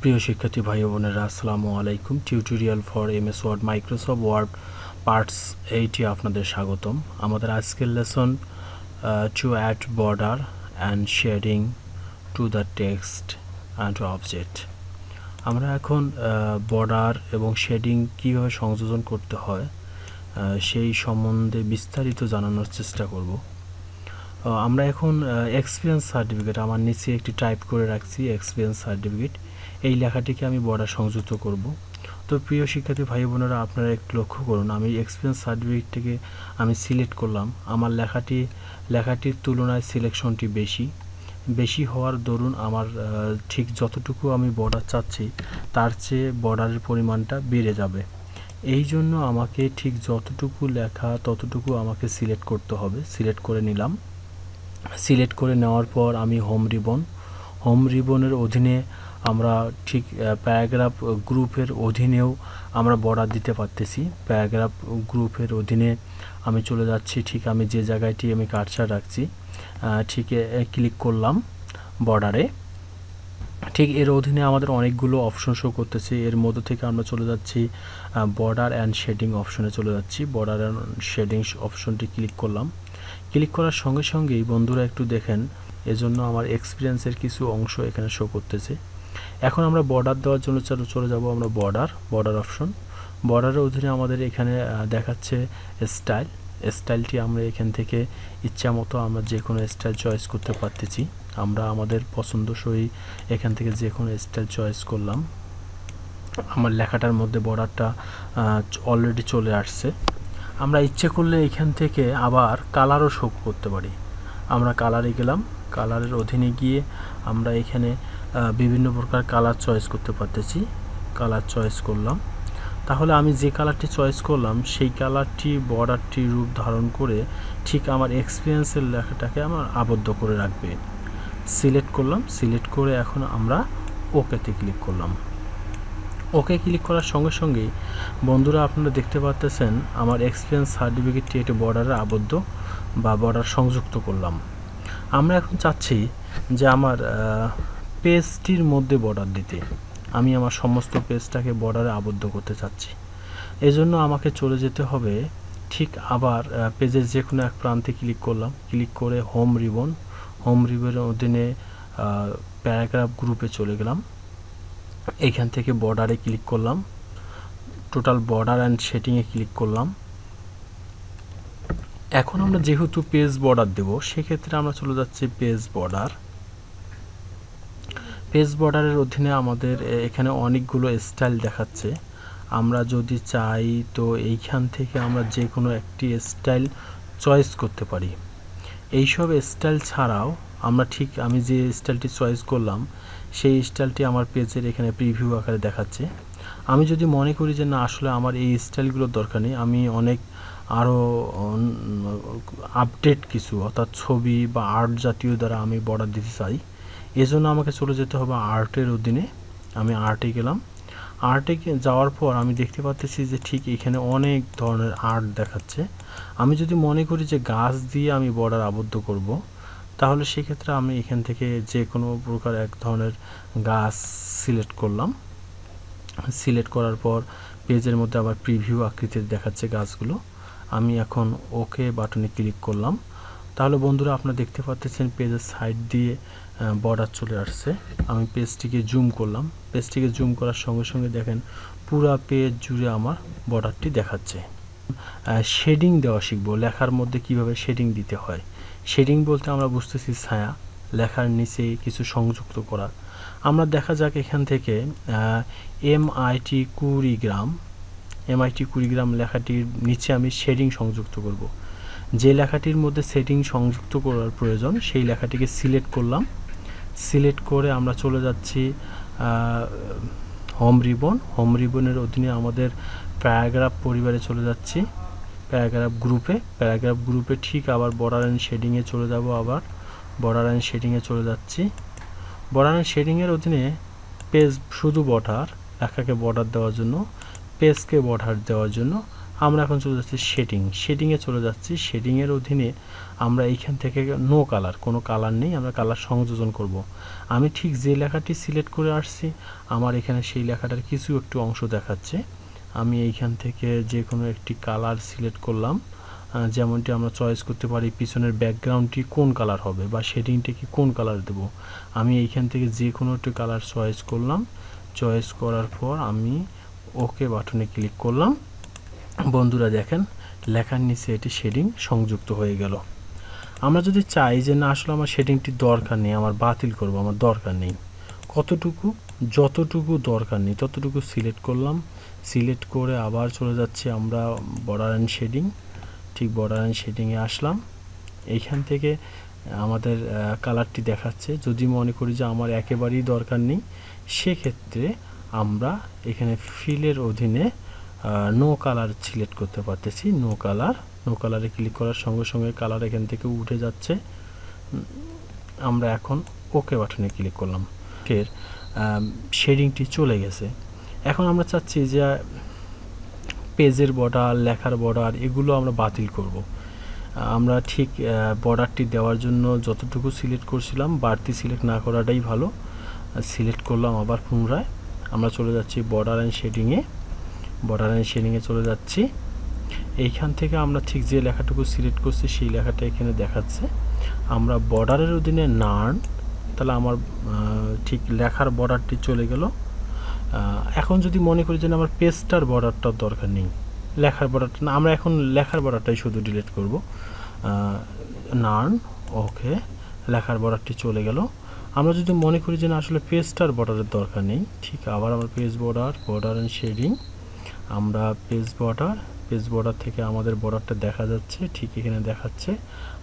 প্রিয় শিক্ষার্থী ভাই ও বোনেরা, আসসালামু আলাইকুম। Tutorial for MS Word Microsoft Word parts 8 আপনাদের স্বাগতম। আমাদের আজকের lesson to add border and shading to the text and object. আমরা এখন বর্ডার এবং শেডিং কীভাবে সংযোজন করতে হয় সেই সম্বন্ধে বিস্তারিত জানানোর চেষ্টা করব। আমরা এখন এক্সপিরিয়েন্স সার্টিফিকেট, আমার নিচে একটি টাইপ করে রাখছি এক্সপিরিয়েন্স সার্টিফিকেট, এই লেখাটিকে আমি বর্ডার সংযুক্ত করব। তো প্রিয় শিক্ষার্থী ভাই বোনেরা, আপনারা একটু লক্ষ্য করুন, আমি এক্সপিরিয়েন্স সার্টিফিকেটটিকে আমি সিলেক্ট করলাম। আমার লেখাটির তুলনায় সিলেকশনটি বেশি হওয়ার দরুন আমার ঠিক যতটুকু আমি বর্ডার চাচ্ছি তার চেয়ে বর্ডারের পরিমাণটা বেড়ে যাবে। এই জন্য আমাকে ঠিক যতটুকু লেখা ততটুকু আমাকে সিলেক্ট করতে হবে। সিলেক্ট করে নিলাম। সিলেক্ট করে নেওয়ার পর আমি হোম রিবনের অধীনে আমরা ঠিক প্যারাগ্রাফ গ্রুপের অধীনেও আমরা বর্ডার দিতে পারতেছি। প্যারাগ্রাফ গ্রুপের অধীনে আমি চলে যাচ্ছি, ঠিক আমি যে জায়গাটি আমি কার্সার রাখছি ঠিক ক্লিক করলাম বর্ডারে। ঠিক এর অধীনে আমাদের অনেকগুলো অপশন শো করতেছে। এর মধ্য থেকে আমরা চলে যাচ্ছি বর্ডার অ্যান্ড শেডিং অপশনে চলে যাচ্ছি। বর্ডার অ্যান্ড শেডিং অপশনটি ক্লিক করলাম। ক্লিক করার সঙ্গে সঙ্গেই বন্ধুরা একটু দেখেন, এজন্য আমার এক্সপিরিয়েন্সের কিছু অংশ এখানে শো করতেছে। এখন আমরা বর্ডার দেওয়ার জন্য চলে যাব আমরা বর্ডার অপশন। বর্ডারের অধীনে আমাদের এখানে দেখাচ্ছে স্টাইলটি আমরা এখান থেকে ইচ্ছা মতো আমরা যে কোনো স্টাইল চয়েস করতে পারতেছি। আমরা আমাদের পছন্দসই এখান থেকে যে কোনো স্টাইল চয়েস করলাম। আমার লেখাটার মধ্যে বর্ডারটা অলরেডি চলে আসছে। আমরা ইচ্ছে করলে এখান থেকে আবার কালারও শো করতে পারি। আমরা কালারে গেলাম, কালারের অধীনে গিয়ে আমরা এখানে বিভিন্ন প্রকার কালার চয়েস করতে পারতেছি। কালার চয়েস করলাম, তাহলে আমি যে কালারটি চয়েস করলাম সেই কালারটি বর্ডারটি রূপ ধারণ করে ঠিক আমার এক্সপিরিয়েন্সের লেখাটাকে আমার আবদ্ধ করে রাখবে। সিলেক্ট করলাম, সিলেক্ট করে এখন আমরা ওকেতে ক্লিক করলাম। ওকে ক্লিক করার সঙ্গে সঙ্গেই বন্ধুরা আপনারা দেখতে পাচ্ছেন আমার এক্সপিরিয়েন্স সার্টিফিকেটটি একটি বর্ডারে আবদ্ধ বা বর্ডার সংযুক্ত করলাম। আমরা এখন চাচ্ছি যে আমার পেজটির মধ্যে বর্ডার দিতে। আমি আমার সমস্ত পেজটাকে বর্ডারে আবদ্ধ করতে চাচ্ছি। এজন্য আমাকে চলে যেতে হবে ঠিক আবার পেজের যে কোনো এক প্রান্তে ক্লিক করলাম। ক্লিক করে হোম রিবনের অধীনে প্যারাগ্রাফ গ্রুপে চলে গেলাম। এইখান থেকে বর্ডারে ক্লিক করলাম, টোটাল বর্ডার অ্যান্ড শেডিংয়ে ক্লিক করলাম। এখন আমরা যেহেতু পেজ বর্ডার দেব, সেক্ষেত্রে আমরা চলে যাচ্ছি পেজ বর্ডারের অধীনে আমাদের এখানে অনেকগুলো স্টাইল দেখাচ্ছে। আমরা যদি চাই তো এইখান থেকে আমরা যে কোনো একটি স্টাইল চয়েস করতে পারি। এইসব স্টাইল ছাড়াও আমরা ঠিক আমি যে স্টাইলটি চয়েস করলাম সেই স্টাইলটি আমার পেজের এখানে প্রিভিউ আকারে দেখাচ্ছে। আমি যদি মনে করি যে না, আসলে আমার এই স্টাইলগুলোর দরকার নেই, আমি অনেক আরও আপডেট কিছু অর্থাৎ ছবি বা আর্ট জাতীয় দ্বারা আমি বর্ডার দিতে চাই, এজন্য আমাকে চলে যেতে হবে আর্টের অধীনে। আমি আর্টে গেলাম। আর্টে যাওয়ার পর আমি দেখতে পাচ্ছি যে ঠিক এখানে অনেক ধরনের আর্ট দেখাচ্ছে। আমি যদি মনে করি যে গাছ দিয়ে আমি বর্ডার আবদ্ধ করব, তাহলে সেক্ষেত্রে আমি এখান থেকে যে কোনো প্রকার এক ধরনের গাছ সিলেক্ট করলাম। সিলেক্ট করার পর পেজের মধ্যে আবার প্রিভিউ আকৃতির দেখাচ্ছে গাছগুলো। আমি এখন ওকে বাটনে ক্লিক করলাম। তাহলে বন্ধুরা আপনারা দেখতে পাচ্ছেন পেজের সাইড দিয়ে বর্ডার চলে আসছে। আমি পেজটিকে জুম করলাম। পেজটিকে জুম করার সঙ্গে সঙ্গে দেখেন পুরা পেজ জুড়ে আমার বর্ডারটি দেখাচ্ছে। শেডিং দেওয়া শিখবো, লেখার মধ্যে কিভাবে শেডিং দিতে হয়। শেডিং বলতে আমরা বুঝতেছি ছায়া, লেখার নিচে কিছু সংযুক্ত করা। আমরা দেখা যাক এখান থেকে MIT কুড়িগ্রাম লেখাটির নিচে আমি শেডিং সংযুক্ত করব। যে লেখাটির মধ্যে শেডিং সংযুক্ত করার প্রয়োজন সেই লেখাটিকে সিলেক্ট করলাম। সিলেক্ট করে আমরা চলে যাচ্ছি হোম রিবনের অধীনে আমাদের প্যারাগ্রাফ পরিবারে চলে যাচ্ছি। প্যারাগ্রাফ গ্রুপে ঠিক আবার বর্ডার অ্যান্ড শেডিংয়ে চলে যাব। আবার বর্ডার অ্যান্ড শেডিংয়ে চলে যাচ্ছি। বর্ডার অ্যান্ড শেডিংয়ের অধীনে পেজ শুধু বর্ডার, লেখাকে বর্ডার দেওয়ার জন্য, পেজকে বর্ডার দেওয়ার জন্য আমরা এখন চলে যাচ্ছি শেডিংয়ে চলে যাচ্ছি। শেডিংয়ের অধীনে আমরা এইখান থেকে নো কালার, কোনো কালার নেই, আমরা কালার সংযোজন করব। আমি ঠিক যে লেখাটি সিলেক্ট করে আসছি আমার এখানে সেই লেখাটার কিছু একটু অংশ দেখাচ্ছে। আমি এইখান থেকে যে কোনো একটি কালার সিলেক্ট করলাম, যেমনটি আমরা চয়েস করতে পারি পিছনের ব্যাকগ্রাউন্ডটি কোন কালার হবে বা শেডিংটি কি কোন কালার দেব। আমি এইখান থেকে যে কোনো একটি কালার চয়েস করলাম, চয়েস করার পর আমি ওকে বাটনে ক্লিক করলাম। বন্ধুরা দেখেন লেখার নিচে এটি শেডিং সংযুক্ত হয়ে গেল। আমরা যদি চাই যে না আসলে আমার শেডিংটি দরকার নেই, আমার বাতিল করব, আমার দরকার নেই, কতটুকু যতটুকু দরকার নেই ততটুকু সিলেক্ট করলাম। সিলেক্ট করে আবার চলে যাচ্ছি আমরা বর্ডার অ্যান্ড শেডিং। ঠিক বর্ডার অ্যান্ড শেডিংয়ে আসলাম। এইখান থেকে আমাদের কালারটি দেখাচ্ছে। যদি মনে করি যে আমার একেবারেই দরকার নেই, সেক্ষেত্রে আমরা এখানে ফিলের অধীনে নো কালার সিলেক্ট করতে পারতেছি। নো কালারে ক্লিক করার সঙ্গে সঙ্গে কালার এখান থেকে উঠে যাচ্ছে। আমরা এখন ওকে বাটনে ক্লিক করলাম, ফের শেডিংটি চলে গেছে। এখন আমরা চাচ্ছি যে পেজের বর্ডার, লেখার বর্ডার এগুলো আমরা বাতিল করব। আমরা ঠিক বর্ডারটি দেওয়ার জন্য যতটুকু সিলেক্ট করছিলাম বাড়তি সিলেক্ট না করাটাই ভালো। সিলেক্ট করলাম আবার পুনরায়। আমরা চলে যাচ্ছি বর্ডার অ্যান্ড শেডিংয়ে চলে যাচ্ছি। এইখান থেকে আমরা ঠিক যে লেখাটুকু সিলেক্ট করছি সেই লেখাটা এখানে দেখাচ্ছে। আমরা বর্ডারের অধীনে নান, তাহলে আমার ঠিক লেখার বর্ডারটি চলে গেল। এখন যদি মনে করি যে আমার পেজটার বর্ডারটার দরকার নেই, লেখার বর্ডারটা না, আমরা এখন লেখার বর্ডারটাই শুধু ডিলিট করব। নান, ওকে, লেখার বর্ডারটি চলে গেল। আমরা যদি মনে করি যে না আসলে পেজটার বর্ডারের দরকার নেই, ঠিক আবার আমার পেজ বর্ডার অ্যান্ড শেডিং, আমরা পেজ বর্ডার থেকে আমাদের বর্ডারটা দেখা যাচ্ছে, ঠিক এখানে দেখাচ্ছে।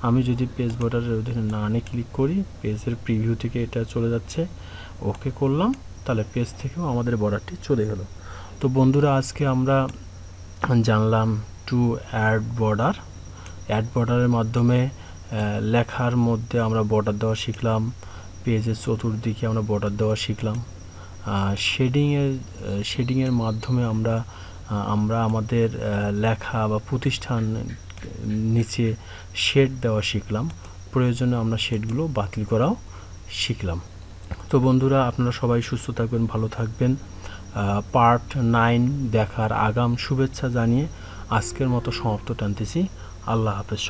আমি যদি পেজ বর্ডারের অধীনে নানে ক্লিক করি, পেজের প্রিভিউ থেকে এটা চলে যাচ্ছে। ওকে করলাম, তাহলে পেজ থেকেও আমাদের বর্ডারটি চলে গেল। তো বন্ধুরা আজকে আমরা জানলাম টু অ্যাড বর্ডারের মাধ্যমে লেখার মধ্যে আমরা বর্ডার দেওয়া শিখলাম। পেজের চতুর্দিকে আমরা বর্ডার দেওয়া শিখলাম। শেডিংয়ের মাধ্যমে আমরা আমাদের লেখা বা প্রতিষ্ঠান নিচে শেড দেওয়া শিখলাম। প্রয়োজনে আমরা শেডগুলো বাতিল করাও শিখলাম। তো বন্ধুরা আপনারা সবাই সুস্থ থাকবেন, ভালো থাকবেন। পার্ট 9 দেখার আগাম শুভেচ্ছা জানিয়ে আজকের মতো সমাপ্ত টানতেছি। আল্লাহ হাফেজ।